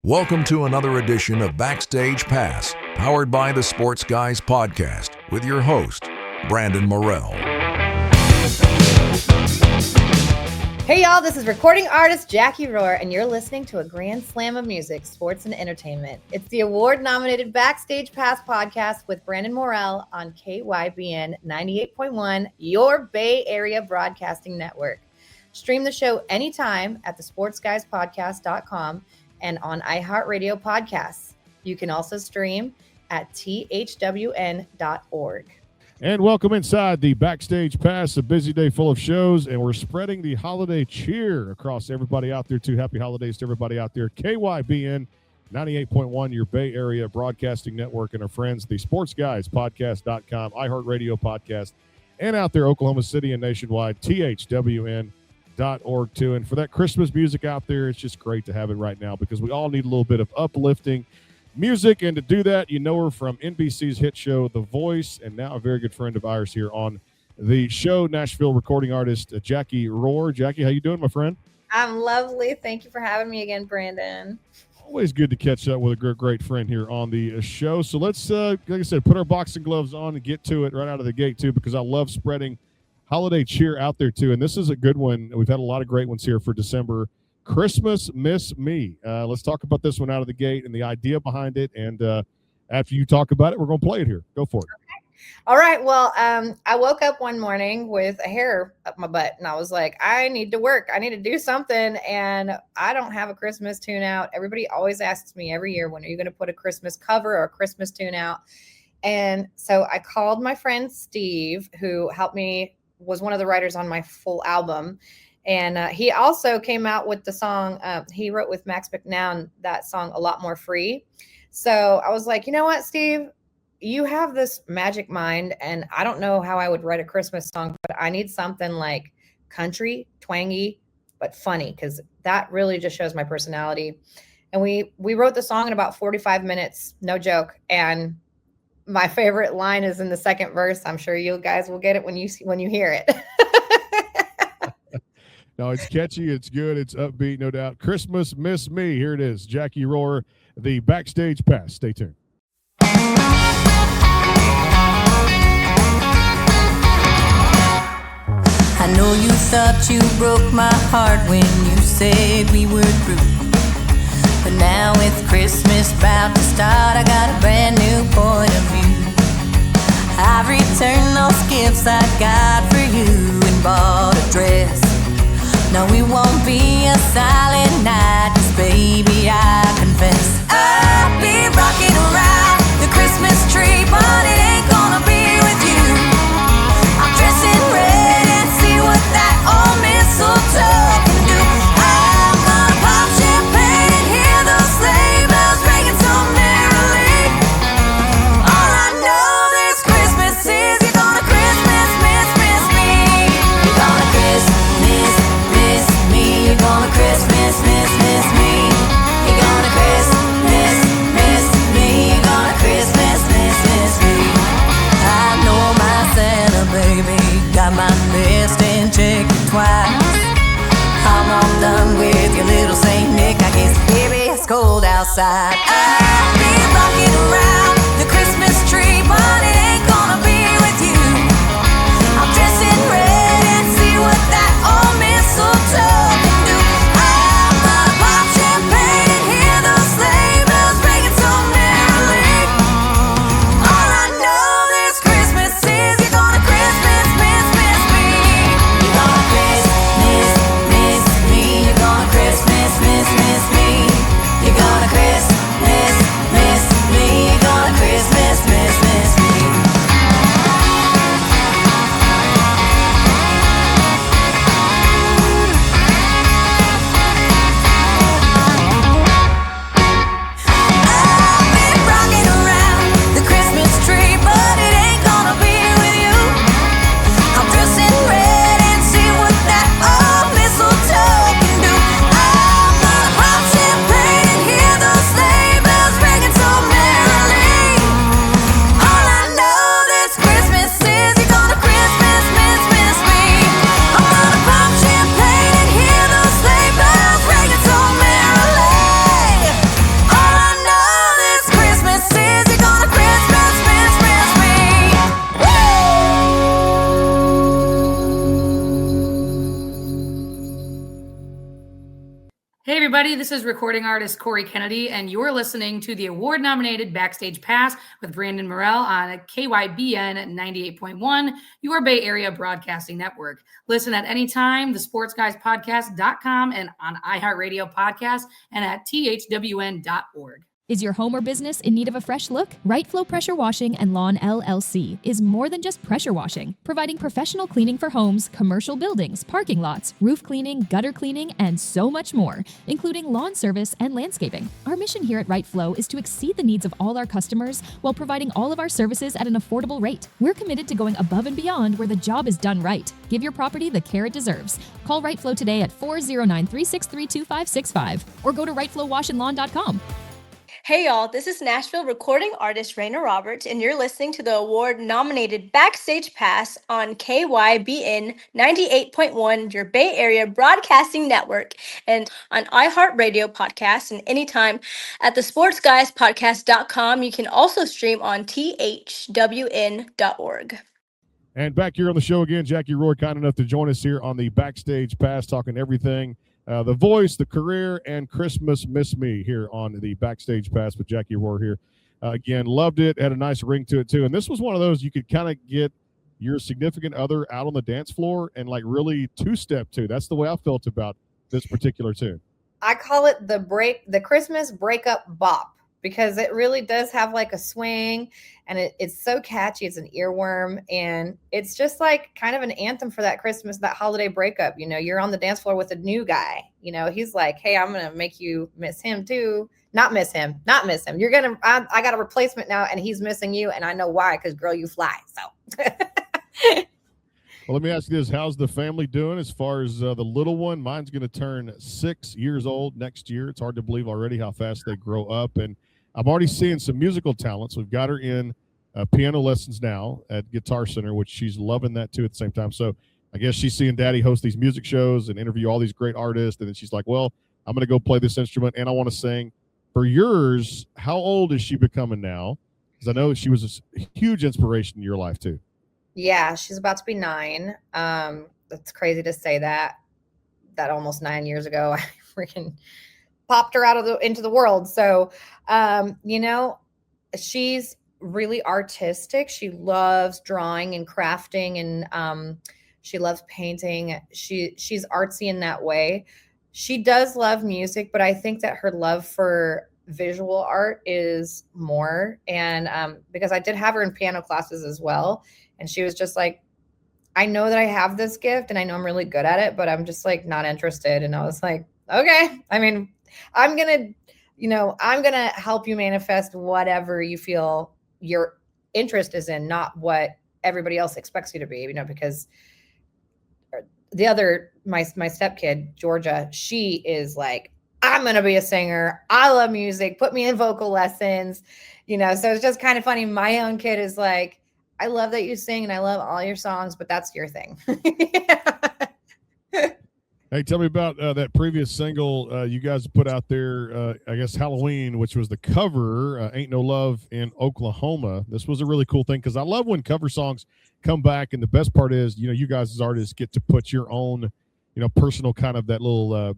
Welcome to another edition of Backstage Pass, powered by the Sports Guys Podcast, with your host, Brandon Morrell. Hey y'all, this is recording artist Jacquie Roar, and you're listening to a grand slam of music, sports, and entertainment. It's the award-nominated Backstage Pass podcast with Brandon Morrell on KYBN 98.1, your Bay Area Broadcasting Network. Stream the show anytime at thesportsguyspodcast.com and on iHeartRadio podcasts. You can also stream at thwn.org. And welcome inside the Backstage Pass, a busy day full of shows, and we're spreading the holiday cheer across everybody out there, too. Happy holidays to everybody out there. KYBN 98.1, your Bay Area Broadcasting Network, and our friends, the Sports Guys Podcast.com, iHeartRadio Podcast, and out there, Oklahoma City and nationwide, THWN.org, too. And for that Christmas music out there, it's just great to have it right now because we all need a little bit of uplifting music, and to do that, you know her from NBC's hit show The Voice, and now a very good friend of ours here on the show, Nashville recording artist Jacquie Roar. Jacquie, how you doing, my friend? I'm lovely. Thank you for having me again, Brandon. Always good to catch up with a great friend here on the show. So let's, like I said, put our boxing gloves on and get to it right out of the gate, too, because I love spreading holiday cheer out there, too. And this is a good one. We've had a lot of great ones here for December. Christmas Miss Me. Let's talk about this one out of the gate and the idea behind it. And after you talk about it, we're going to play it here. Go for it. Okay. All right. Well, I woke up one morning with a hair up my butt, and I was like, I need to work. I need to do something. And I don't have a Christmas tune out. Everybody always asks me every year, when are you going to put a Christmas cover or a Christmas tune out? And so I called my friend Steve, who helped me, was one of the writers on my full album. And he also came out with the song, he wrote with Max McNown, that song, A Lot More Free. So I was like, you know what, Steve, you have this magic mind, and I don't know how I would write a Christmas song, but I need something like country, twangy, but funny, because that really just shows my personality. And we wrote the song in about 45 minutes, no joke. And my favorite line is in the second verse. I'm sure you guys will get it when you hear it. No, it's catchy, it's good, it's upbeat, no doubt. Christmas Miss Me. Here it is. Jacquie Roar, the Backstage Pass. Stay tuned. I know you thought you broke my heart when you said we were through. But now with Christmas about to start, I got a brand new point of view. I've returned those gifts I got for you and bought a dress. No, it won't be a silent night, 'cause baby, I confess I'll be rocking around the Christmas tree, but it ain't gonna be with you. I'm dressed in red and see what that old mistletoe can do. I'm gonna pop champagne and hear those sleigh bells ringing so merrily. All I know this Christmas is you're gonna Christmas miss me. You're gonna Christmas me, you're gonna Christmas miss me. You're gonna Christmas miss me. You're gonna Christmas miss me. I know my Santa baby got my list and checked it twice. I'm all done with your little Saint Nick. I guess baby it's cold outside. I'll be rocking around the Christmas tree, but it ain't gonna be with you. I'm dressed in red and see what that old mistletoe can do. I'm gonna pop champagne and hear those sleigh bells ringing so merrily. All I know this Christmas is you're gonna Christmas miss me. You're gonna Christmas miss me. You're gonna Christmas miss me. You're gonna Christmas miss me. You're gonna everybody. This is recording artist Corey Kennedy, and you're listening to the award-nominated Backstage Pass with Brandon Morell on KYBN 98.1, your Bay Area Broadcasting Network. Listen at any time, thesportsguyspodcast.com, and on iHeartRadio Podcast, and at thwn.org. Is your home or business in need of a fresh look? Right Flow Pressure Washing and Lawn LLC is more than just pressure washing, providing professional cleaning for homes, commercial buildings, parking lots, roof cleaning, gutter cleaning, and so much more, including lawn service and landscaping. Our mission here at Right Flow is to exceed the needs of all our customers while providing all of our services at an affordable rate. We're committed to going above and beyond where the job is done right. Give your property the care it deserves. Call Right Flow today at 409-363-2565 or go to rightflowwashandlawn.com. Hey y'all, this is Nashville recording artist Raina Roberts, and you're listening to the award-nominated Backstage Pass on KYBN 98.1, your Bay Area Broadcasting Network, and on iHeartRadio Podcast, and anytime at thesportsguyspodcast.com. You can also stream on thwn.org. And back here on the show again, Jacquie Roar, kind enough to join us here on the Backstage Pass, talking everything. The voice, the career, and Christmas Miss Me here on the Backstage Pass with Jacquie Roar here. Again, loved it. Had a nice ring to it, too. And this was one of those you could kind of get your significant other out on the dance floor and, like, really two-step to. That's the way I felt about this particular tune. I call it the Christmas breakup bop, because it really does have like a swing, and it's so catchy. It's an earworm, and it's just like kind of an anthem for that Christmas, that holiday breakup. You know, you're on the dance floor with a new guy. You know, he's like, hey, I'm going to make you miss him too. Not miss him. You're going to, I got a replacement now, and he's missing you. And I know why, because girl, you fly. So. Well, let me ask you this. How's the family doing as far as the little one? Mine's going to turn 6 years old next year. It's hard to believe already how fast they grow up. And I'm already seeing some musical talents. We've got her in piano lessons now at Guitar Center, which she's loving that too at the same time. So I guess she's seeing Daddy host these music shows and interview all these great artists. And then she's like, well, I'm going to go play this instrument and I want to sing. For yours, how old is she becoming now? Because I know she was a huge inspiration in your life too. Yeah, she's about to be 9. That's crazy to say that almost 9 years ago, I freaking popped her out of into the world. So, you know, she's really artistic. She loves drawing and crafting, and she loves painting. She's artsy in that way. She does love music, but I think that her love for visual art is more. And because I did have her in piano classes as well. And she was just like, I know that I have this gift and I know I'm really good at it, but I'm just like not interested. And I was like, okay, I mean, I'm going to help you manifest whatever you feel your interest is in, not what everybody else expects you to be, you know, because my stepkid, Georgia, she is like, I'm going to be a singer. I love music. Put me in vocal lessons, you know? So it's just kind of funny. My own kid is like, I love that you sing and I love all your songs, but that's your thing. Hey, tell me about that previous single you guys put out there, I guess Halloween, which was the cover, Ain't No Love in Oklahoma. This was a really cool thing because I love when cover songs come back. And the best part is, you know, you guys as artists get to put your own, you know, personal kind of that little,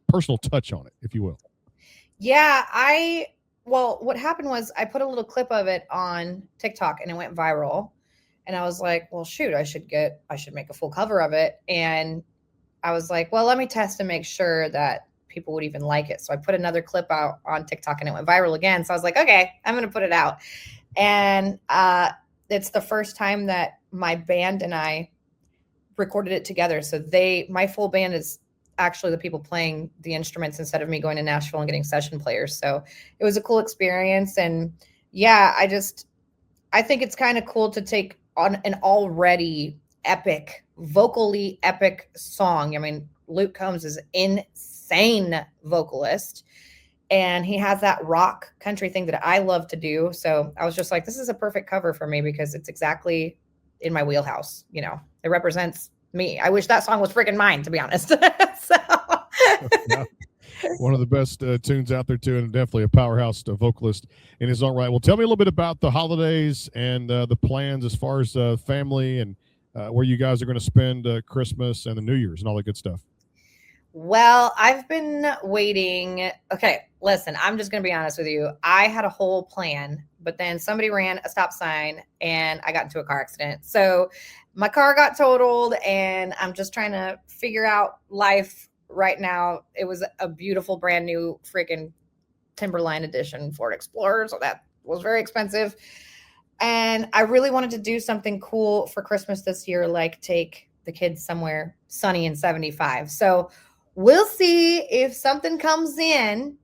personal touch on it, if you will. Yeah, well, what happened was I put a little clip of it on TikTok and it went viral. And I was like, well, shoot, I should make a full cover of it. And I was like, well, let me test and make sure that people would even like it. So I put another clip out on TikTok and it went viral again. So I was like, okay, I'm going to put it out. And it's the first time that my band and I recorded it together. So my full band is actually the people playing the instruments instead of me going to Nashville and getting session players. So it was a cool experience. And yeah, I think it's kind of cool to take on an already vocally epic song. I mean, Luke Combs is insane vocalist and he has that rock country thing that I love to do. So I was just like, this is a perfect cover for me because it's exactly in my wheelhouse. You know, it represents me. I wish that song was freaking mine, to be honest. So. Yeah. One of the best tunes out there too, and definitely a powerhouse vocalist in his own right. Well, tell me a little bit about the holidays and the plans as far as family and where you guys are going to spend Christmas and the New Year's and all that good stuff. Well, I've been waiting. Okay, listen, I'm just going to be honest with you. I had a whole plan, but then somebody ran a stop sign and I got into a car accident. So my car got totaled and I'm just trying to figure out life right now. It was a beautiful, brand new freaking Timberline edition Ford Explorer. So that was very expensive. And I really wanted to do something cool for Christmas this year, like take the kids somewhere sunny and 75. So we'll see if something comes in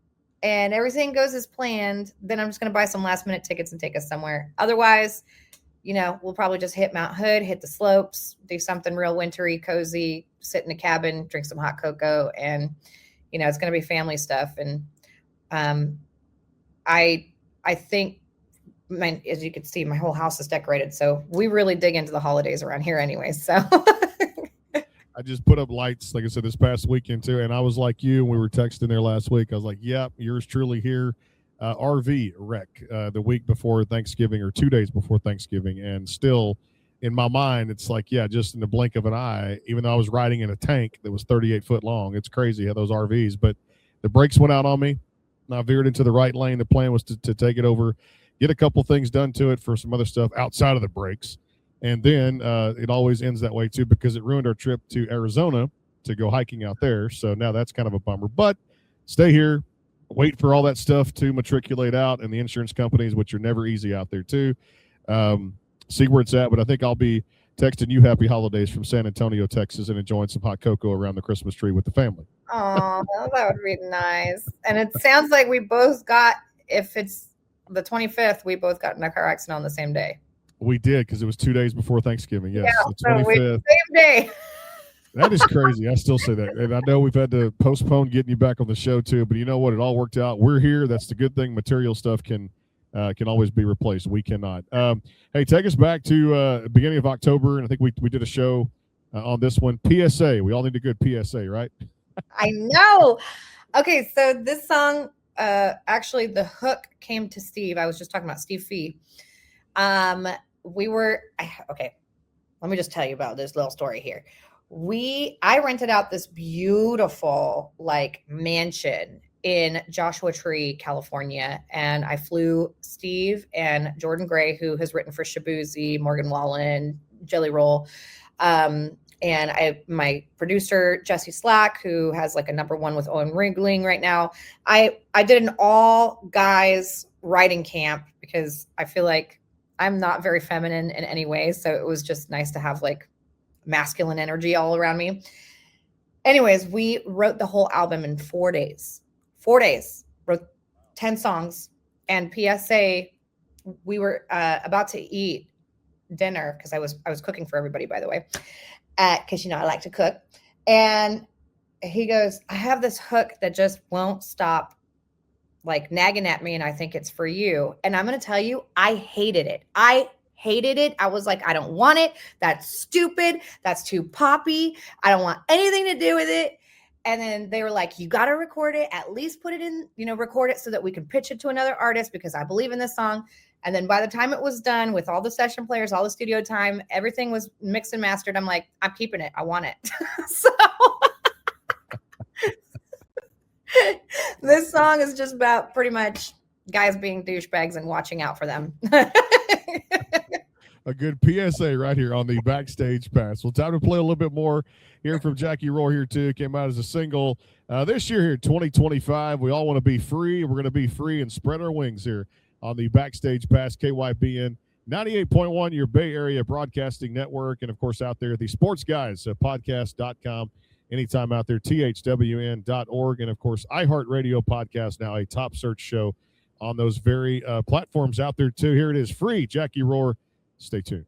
and everything goes as planned. Then I'm just going to buy some last minute tickets and take us somewhere. Otherwise, we'll probably just hit Mount Hood, hit the slopes, do something real wintry, cozy, sit in a cabin, drink some hot cocoa. And, it's going to be family stuff. And I think, as you can see, my whole house is decorated. So we really dig into the holidays around here anyway. So I just put up lights, like I said, this past weekend too. And I was like you, and we were texting there last week. I was like, yep, yours truly here. RV wreck the week before Thanksgiving or 2 days before Thanksgiving. And still in my mind, it's like, yeah, just in the blink of an eye, even though I was riding in a tank that was 38 foot long, it's crazy how those RVs, but the brakes went out on me. And I veered into the right lane. The plan was to take it over, get a couple things done to it for some other stuff outside of the brakes. And then it always ends that way too, because it ruined our trip to Arizona to go hiking out there. So now that's kind of a bummer, but stay here, wait for all that stuff to matriculate out, and the insurance companies, which are never easy out there too, see where it's at. But I think I'll be texting you happy holidays from San Antonio, Texas, and enjoying some hot cocoa around the Christmas tree with the family. Oh, that would be nice. And it sounds like we both got, if it's the 25th, we both got in a car accident on the same day. We did, because it was 2 days before Thanksgiving. Yes, yeah, the 25th. Same day. That is crazy. I still say that. And I know we've had to postpone getting you back on the show too, but you know what? It all worked out. We're here. That's the good thing. Material stuff can always be replaced. We cannot. Hey, take us back to the beginning of October, and I think we did a show on this one. PSA. We all need a good PSA, right? I know. Okay, so this song, actually the hook came to Steve. I was just talking about Steve Fee. Okay, let me just tell you about this little story here. I rented out this beautiful mansion in Joshua Tree, California, and I flew Steve and Jordan Gray, who has written for Shabuzi, Morgan Wallen, Jelly Roll, and my producer Jesse Slack, who has a #1 with Owen Ringling right now. I did an all guys writing camp because I feel like I'm not very feminine in any way, so it was just nice to have masculine energy all around me. Anyways, we wrote the whole album in 4 days. 4 days, wrote 10 songs. And PSA, we were about to eat dinner because I was cooking for everybody, by the way, because I like to cook. And he goes, I have this hook that just won't stop nagging at me, and I think it's for you. And I'm going to tell you, I hated it. I was like, I don't want it. That's stupid. That's too poppy. I don't want anything to do with it. And then they were like, you got to record it, at least put it in, record it so that we can pitch it to another artist because I believe in this song. And then by the time it was done with all the session players, all the studio time, everything was mixed and mastered. I'm like, I'm keeping it. I want it. So this song is just about pretty much guys being douchebags and watching out for them. A good PSA right here on the Backstage Pass. Well, time to play a little bit more. Hearing from Jacquie Roar here too. Came out as a single this year here, 2025. We all want to be free. We're going to be free and spread our wings here on the Backstage Pass, KYBN 98.1, your Bay Area Broadcasting Network, and of course out there at the Sports Guys podcast.com. Anytime out there, thwn.org, and of course iHeartRadio podcast, now a top search show on those very platforms out there too. Here it is, free Jacquie Roar. Stay tuned.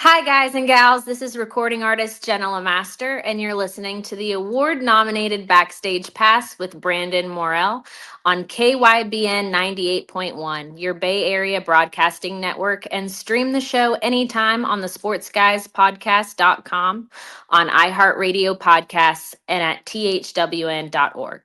Hi, guys and gals. This is recording artist Jenna Master, and you're listening to the award-nominated Backstage Pass with Brandon Morell on KYBN 98.1, your Bay Area Broadcasting Network, and stream the show anytime on the sportsguyspodcast.com, on iHeartRadio Podcasts, and at thwn.org.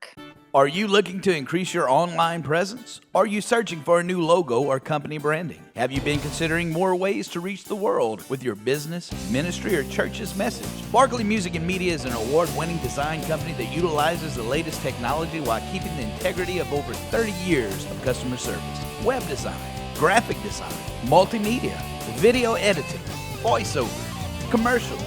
Are you looking to increase your online presence? Are you searching for a new logo or company branding? Have you been considering more ways to reach the world with your business, ministry, or church's message? Barkley Music and Media is an award-winning design company that utilizes the latest technology while keeping the integrity of over 30 years of customer service. Web design, graphic design, multimedia, video editing, voiceover, commercials,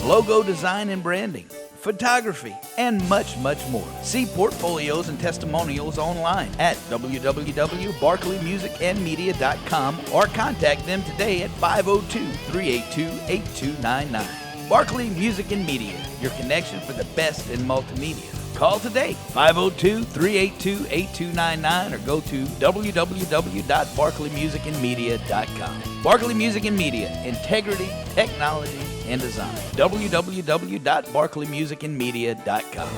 logo design and branding, photography, and much, much more. See portfolios and testimonials online at www.barkleymusicandmedia.com or contact them today at 502-382-8299. Barkley Music and Media, your connection for the best in multimedia. Call today, 502-382-8299, or go to www.barkleymusicandmedia.com. Barkley Music and Media, integrity, technology, and design. www.barkleymusicandmedia.com.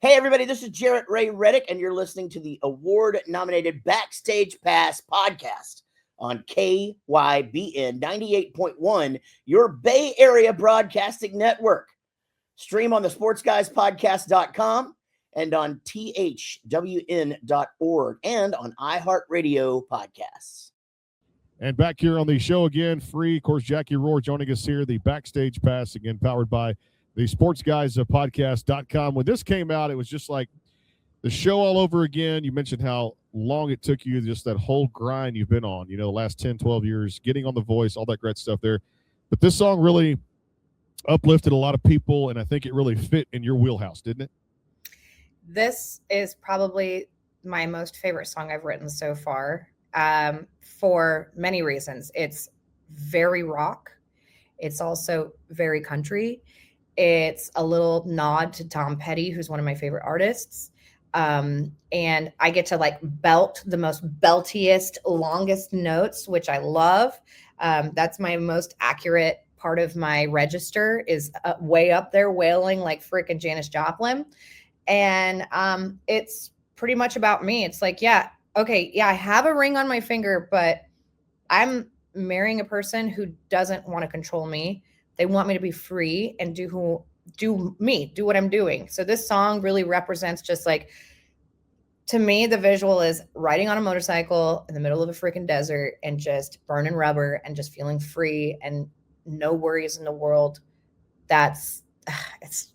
Hey everybody, this is Jarrett Ray Reddick, and you're listening to the award-nominated Backstage Pass podcast on KYBN 98.1, your Bay Area Broadcasting Network. Stream on the sportsguyspodcast.com and on thwn.org and on iHeartRadio Podcasts. And back here on the show again, free. Of course, Jacquie Roar joining us here, the Backstage Pass, again, powered by the sportsguyspodcast.com. When this came out, it was just like the show all over again. You mentioned how long it took you, just that whole grind you've been on, the last 10, 12 years, getting on The Voice, all that great stuff there. But this song really uplifted a lot of people, and I think it really fit in your wheelhouse, didn't it? This is probably my most favorite song I've written so far, for many reasons. It's very rock. It's also very country. It's a little nod to Tom Petty, who's one of my favorite artists. And I get to belt the most beltiest, longest notes, which I love. That's my most accurate part of my register, is way up there wailing like freaking Janis Joplin. And it's pretty much about me. It's like, I have a ring on my finger, but I'm marrying a person who doesn't want to control me. They want me to be free and do what I'm doing. So this song really represents just to me, the visual is riding on a motorcycle in the middle of a freaking desert and just burning rubber and just feeling free and no worries in the world. It's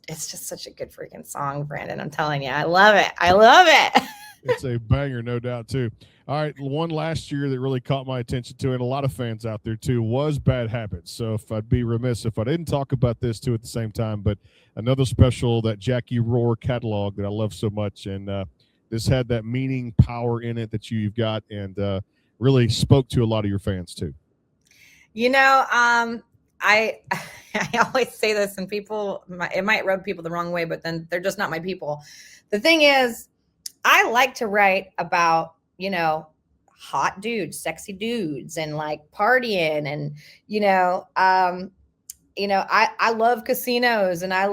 just such a good freaking song, Brandon. I'm telling you, I love it. It's a banger, no doubt, too. All right, one last year that really caught my attention, too, and a lot of fans out there, too, was Bad Habits. So if I'd be remiss if I didn't talk about this, too, at the same time. But another special, that Jacquie Roar catalog that I love so much. And this had that meaning, power in it that you've got, and really spoke to a lot of your fans, too. I always say this, and it might rub people the wrong way, but then they're just not my people. The thing is, I like to write about, hot dudes, sexy dudes, and partying, and, I love casinos, and I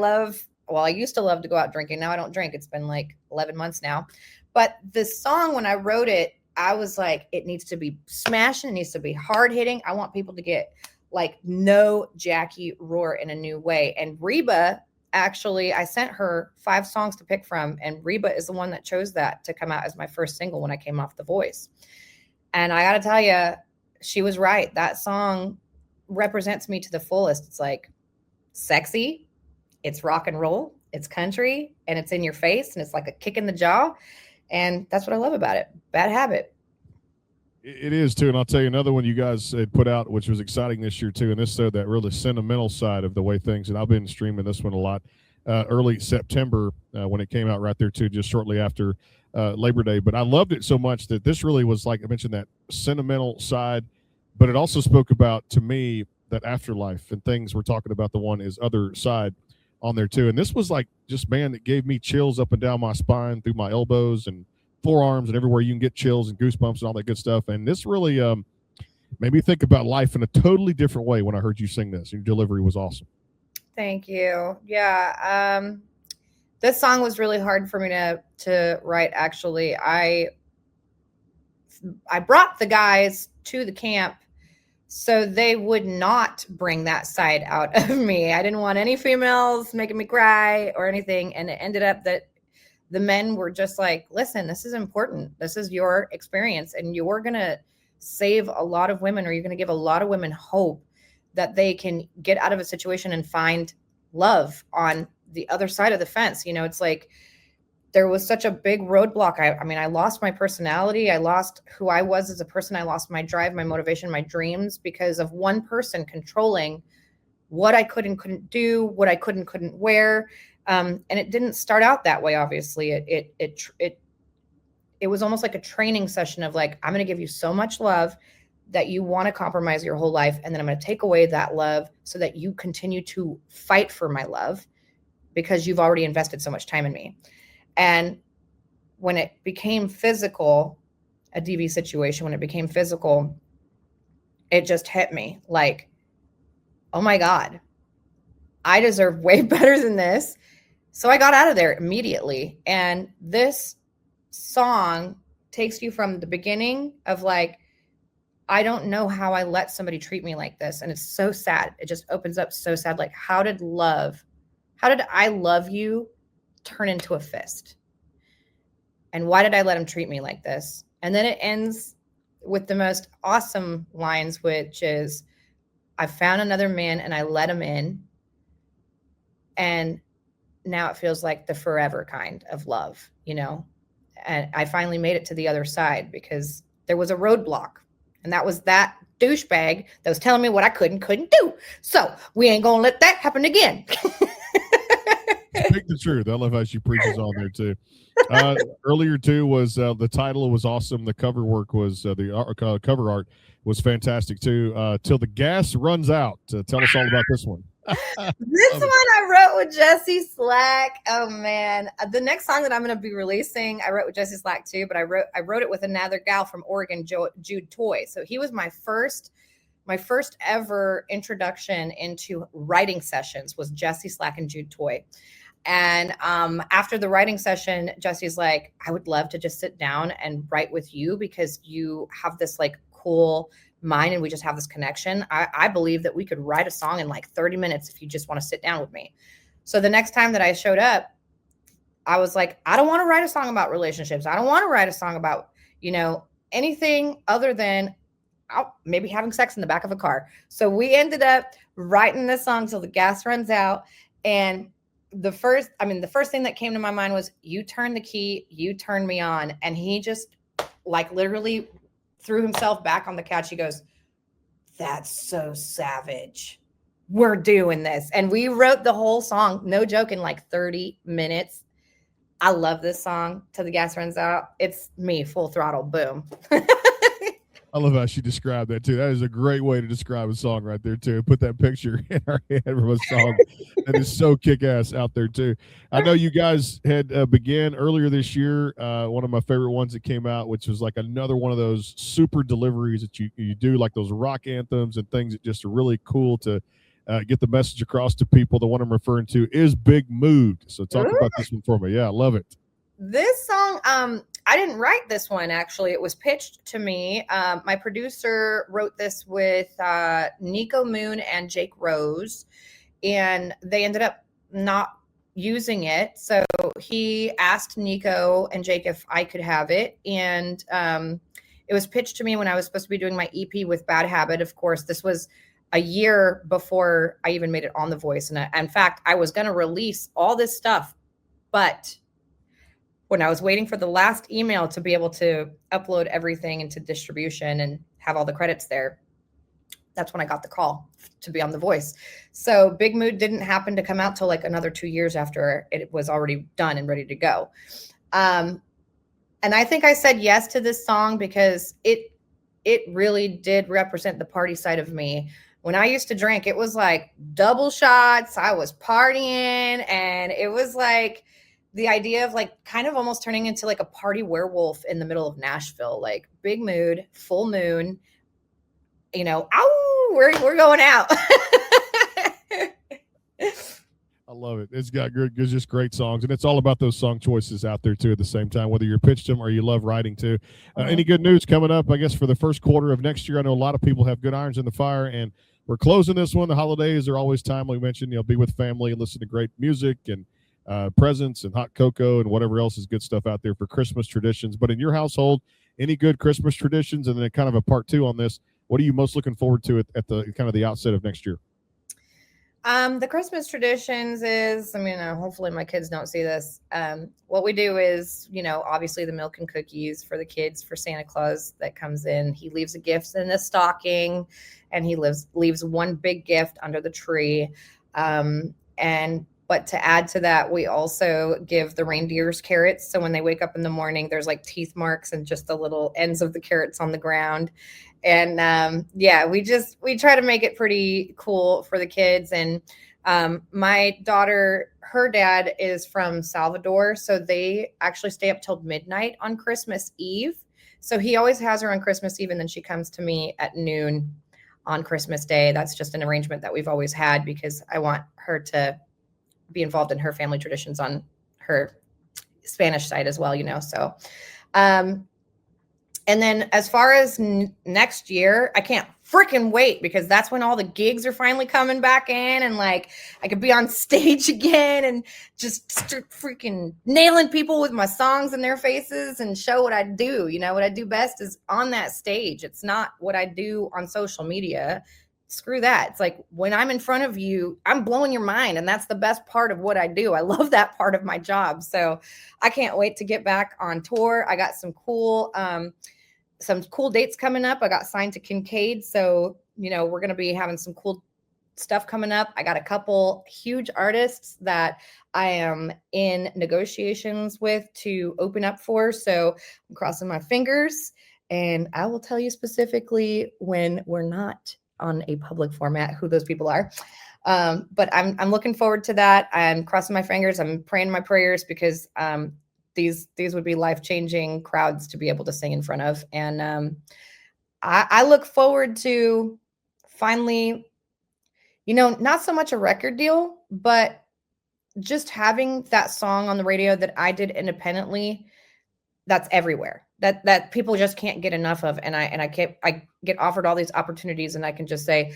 used to love to go out drinking. Now I don't drink. It's been 11 months now. But this song, when I wrote it, I was like, it needs to be smashing. It needs to be hard hitting. I want people to get know Jacquie Roar in a new way. And Reba, actually, I sent her 5 songs to pick from, and Reba is the one that chose that to come out as my first single when I came off The Voice. And I got to tell you, she was right. That song represents me to the fullest. It's like sexy, it's rock and roll, it's country, and it's in your face, and it's like a kick in the jaw. And that's what I love about it. Bad Habit. It is too, and I'll tell you another one you guys had put out, which was exciting this year too, and this showed that really sentimental side of the way things. And I've been streaming this one a lot. Early September when it came out right there too, just shortly after Labor Day. But I loved it so much that this really was, like I mentioned, that sentimental side, but it also spoke about, to me, that afterlife and things. We're talking about the one is Other Side on there too. And this was like, just, man, it gave me chills up and down my spine, through my elbows and forearms and everywhere you can get chills and goosebumps and all that good stuff. And this really made me think about life in a totally different way when I heard you sing this. Your delivery was awesome. Thank you. Yeah. This song was really hard for me to write, actually. I brought the guys to the camp so they would not bring that side out of me. I didn't want any females making me cry or anything. And it ended up that the men were just like, listen, this is important. This is your experience, and you're going to save a lot of women, or you're going to give a lot of women hope that they can get out of a situation and find love on the other side of the fence. You know, it's like there was such a big roadblock. I mean, I lost my personality. I lost who I was as a person. I lost my drive, my motivation, my dreams, because of one person controlling what I could and couldn't do, what I could and couldn't wear. And it didn't start out that way. Obviously, it was almost like a training session of like, I'm going to give you so much love that you want to compromise your whole life. And then I'm going to take away that love so that you continue to fight for my love because you've already invested so much time in me. And when it became physical, a DV situation, when it became physical, it just hit me like, oh my God, I deserve way better than this. So I got out of there immediately. And this song takes you from the beginning of like, I don't know how I let somebody treat me like this. And it's so sad. It just opens up so sad. Like, how did I love you turn into a fist? And why did I let him treat me like this? And then it ends with the most awesome lines, which is, I found another man and I let him in. And now it feels like the forever kind of love, you know? And I finally made it to the other side because there was a roadblock. And that was that douchebag that was telling me what I couldn't do. So we ain't going to let that happen again. Speak the truth. I love how she preaches on there too. Earlier too was the title was awesome. The cover work was the cover art was fantastic too. Till the gas runs out. Tell us all about this one. This one I wrote with Jesse Slack. Oh man, the next song that I'm going to be releasing, I wrote with Jesse Slack too, but I wrote it with another gal from Oregon, Jude Toy. So he was my first ever introduction into writing sessions was Jesse Slack and Jude Toy. And after the writing session, Jesse's like, I would love to just sit down and write with you because you have this like cool mind and we just have this connection. I believe that we could write a song in like 30 minutes if you just want to sit down with me. So the next time that I showed up, I was like, I don't want to write a song about relationships. I don't want to write a song about, you know, anything other than maybe having sex in the back of a car. So we ended up writing this song till the gas runs out. And the first thing that came to my mind was, you turn the key, you turn me on. And he just like literally threw himself back on the couch. He goes, that's so savage. We're doing this. And we wrote the whole song, no joke, in like 30 minutes. I love this song till the gas runs out. It's me, full throttle, boom. I love how she described that too. That is a great way to describe a song right there too. Put that picture in our head from a song that is so kick-ass out there too. I know you guys had began earlier this year. One of my favorite ones that came out, which was like another one of those super deliveries that you do, like those rock anthems and things that just are really cool to get the message across to people. The one I'm referring to is Big Mood. So talk about this one for me. Yeah, I love it. This song, I didn't write this one, actually. It was pitched to me. My producer wrote this with Nico Moon and Jake Rose, and they ended up not using it. So he asked Nico and Jake if I could have it. And it was pitched to me when I was supposed to be doing my EP with Bad Habit. Of course, this was a year before I even made it on The Voice. And in fact, I was going to release all this stuff, but when I was waiting for the last email to be able to upload everything into distribution and have all the credits there, that's when I got the call to be on The Voice. So Big Mood didn't happen to come out till like another 2 years after it was already done and ready to go. And I think I said yes to this song because it really did represent the party side of me. When I used to drink, it was like double shots. I was partying, and it was like the idea of like kind of almost turning into like a party werewolf in the middle of Nashville, like big mood, full moon, you know, ow, we're going out. I love it. It's got good, just great songs, and it's all about those song choices out there too. At the same time, whether you're pitched them or you love writing too. Any good news coming up? I guess for the first quarter of next year, I know a lot of people have good irons in the fire, and we're closing this one. The holidays are always timely. We mentioned, you know, be with family and listen to great music and presents and hot cocoa and whatever else is good stuff out there for Christmas traditions. But in your household, any good Christmas traditions? And then kind of a part two on this. What are you most looking forward to at the kind of the outset of next year? The Christmas traditions is, I mean, hopefully my kids don't see this. What we do is, you know, obviously the milk and cookies for the kids, for Santa Claus that comes in. He leaves a gift in the stocking, and he leaves one big gift under the tree. But to add to that, we also give the reindeers carrots. So when they wake up in the morning, there's like teeth marks and just the little ends of the carrots on the ground. And we try to make it pretty cool for the kids. And my daughter, her dad is from Salvador, so they actually stay up till midnight on Christmas Eve. So he always has her on Christmas Eve, and then she comes to me at noon on Christmas Day. That's just an arrangement that we've always had because I want her to be involved in her family traditions on her Spanish side as well, you know? So, and then as far as next year, I can't freaking wait because that's when all the gigs are finally coming back in, and like I could be on stage again and just start freaking nailing people with my songs in their faces and show what I do. You know, what I do best is on that stage. It's not what I do on social media. Screw that. It's like when I'm in front of you, I'm blowing your mind, and that's the best part of what I do. I love that part of my job. So I can't wait to get back on tour. I got some cool dates coming up. I got signed to Kincaid. So, you know, we're going to be having some cool stuff coming up. I got a couple huge artists that I am in negotiations with to open up for. So I'm crossing my fingers, and I will tell you specifically when we're not on a public format who those people are. But I'm looking forward to that. I'm crossing my fingers. I'm praying my prayers because these would be life-changing crowds to be able to sing in front of. And I look forward to finally, you know, not so much a record deal, but just having that song on the radio that I did independently that's everywhere. That people just can't get enough of. And I get offered all these opportunities, and I can just say,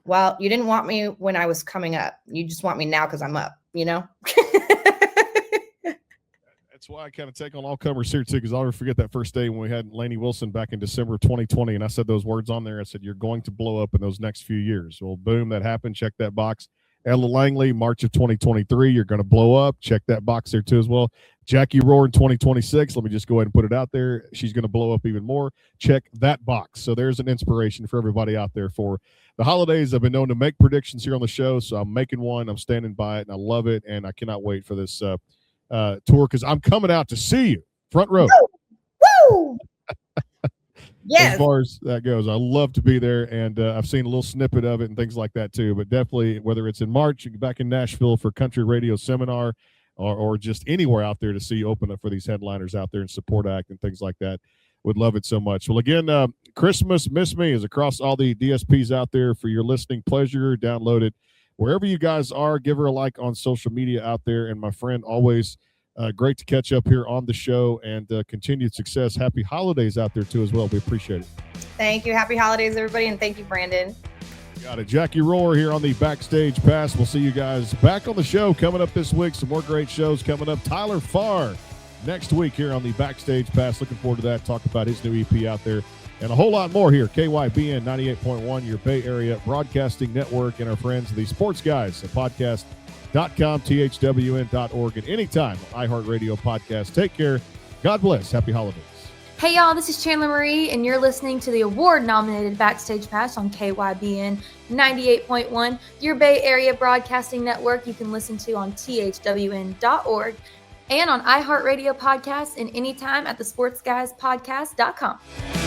well, you didn't want me when I was coming up. You just want me now because I'm up, you know? That's why I kind of take on all comers here too, because I'll never forget that first day when we had Lainey Wilson back in December of 2020, and I said those words on there. I said, you're going to blow up in those next few years. Well, boom, that happened. Check that box. Ella Langley, March of 2023, you're going to blow up. Check that box there too as well. Jacquie Roar in 2026, let me just go ahead and put it out there. She's going to blow up even more. Check that box. So there's an inspiration for everybody out there for the holidays. I've been known to make predictions here on the show, so I'm making one. I'm standing by it, and I love it, and I cannot wait for this tour because I'm coming out to see you, front row. Woo! Yes. As far as that goes, I love to be there, and I've seen a little snippet of it and things like that too. But definitely, whether it's in March, back in Nashville for Country Radio Seminar, or just anywhere out there to see you open up for these headliners out there and support act and things like that, would love it so much. Well, again, Christmas Miss Me is across all the DSPs out there for your listening pleasure. Download it wherever you guys are. Give her a like on social media out there. And my friend, always great to catch up here on the show, and continued success. Happy holidays out there too as well. We appreciate it. Thank you. Happy holidays, everybody, and thank you, Brandon. Got it. Jacquie Roar here on the Backstage Pass. We'll see you guys back on the show coming up this week. Some more great shows coming up. Tyler Farr next week here on the Backstage Pass. Looking forward to that. Talk about his new EP out there and a whole lot more here. KYBN 98.1, your Bay Area Broadcasting Network, and our friends, the Sports Guys, at podcast.com, thwn.org, and anytime iHeartRadio podcast. Take care. God bless. Happy holidays. Hey y'all, this is Chandler Marie, and you're listening to the award-nominated Backstage Pass on KYBN 98.1, your Bay Area Broadcasting Network. You can listen to on thwn.org and on iHeartRadio podcasts and anytime at thesportsguyspodcast.com.